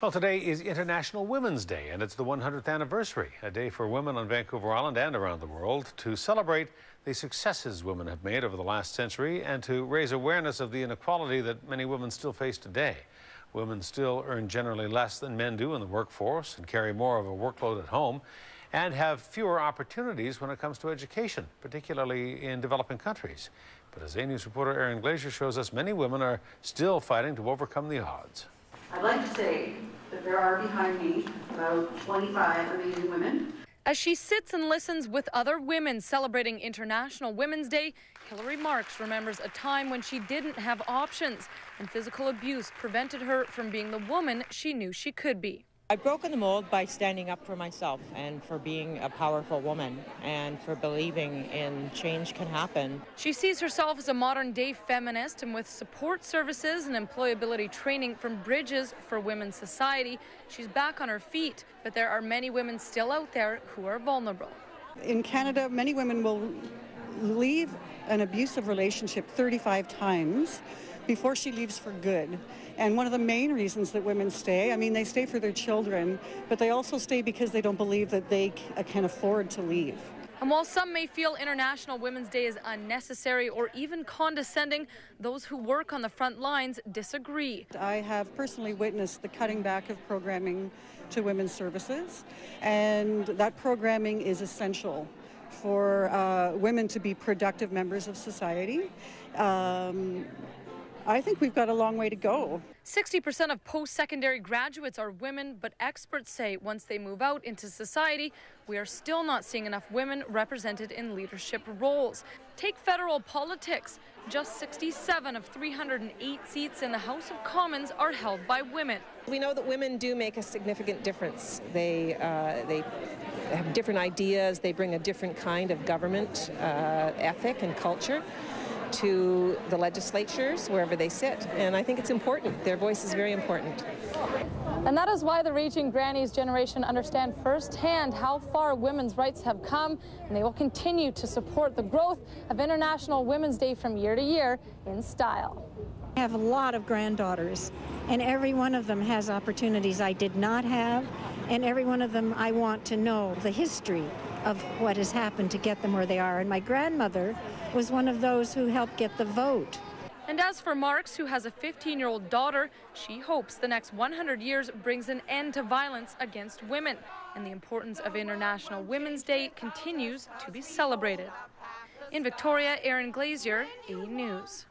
Well, today is International Women's Day, and it's the 100th anniversary, a day for women on Vancouver Island and around the world to celebrate the successes women have made over the last century and to raise awareness of the inequality that many women still face today. Women still earn generally less than men do in the workforce and carry more of a workload at home and have fewer opportunities when it comes to education, particularly in developing countries. But as A News reporter Erin Glazier shows us, many women are still fighting to overcome the odds. I'd like to say that there are behind me about 25 amazing women. As she sits and listens with other women celebrating International Women's Day, Hillary Marks remembers a time when she didn't have options and physical abuse prevented her from being the woman she knew she could be. I've broken the mold by standing up for myself and for being a powerful woman and for believing in change can happen. She sees herself as a modern-day feminist, and with support services and employability training from Bridges for Women's Society, she's back on her feet. But there are many women still out there who are vulnerable. In Canada, many women will leave an abusive relationship 35 times before she leaves for good. And one of the main reasons that women stay, they stay for their children, but they also stay because they don't believe that they can afford to leave. And while some may feel International Women's Day is unnecessary or even condescending, those who work on the front lines disagree. I have personally witnessed the cutting back of programming to women's services, and that programming is essential for women to be productive members of society. I think we've got a long way to go. 60% of post-secondary graduates are women, but experts say once they move out into society, we are still not seeing enough women represented in leadership roles. Take federal politics. Just 67 of 308 seats in the House of Commons are held by women. We know that women do make a significant difference. They have different ideas. They bring a different kind of government ethic and culture to the legislatures, wherever they sit. And I think it's important. Their voice is very important. And that is why the Raging Grannies generation understand firsthand how far women's rights have come, and they will continue to support the growth of International Women's Day from year to year in style. I have a lot of granddaughters, and every one of them has opportunities I did not have, and every one of them I want to know the history of what has happened to get them where they are. And my grandmother was one of those who helped get the vote. And as for Marks, who has a 15-year-old daughter, she hopes the next 100 years brings an end to violence against women, and the importance of International Women's Day continues to be celebrated. In Victoria, Erin Glazier, A News.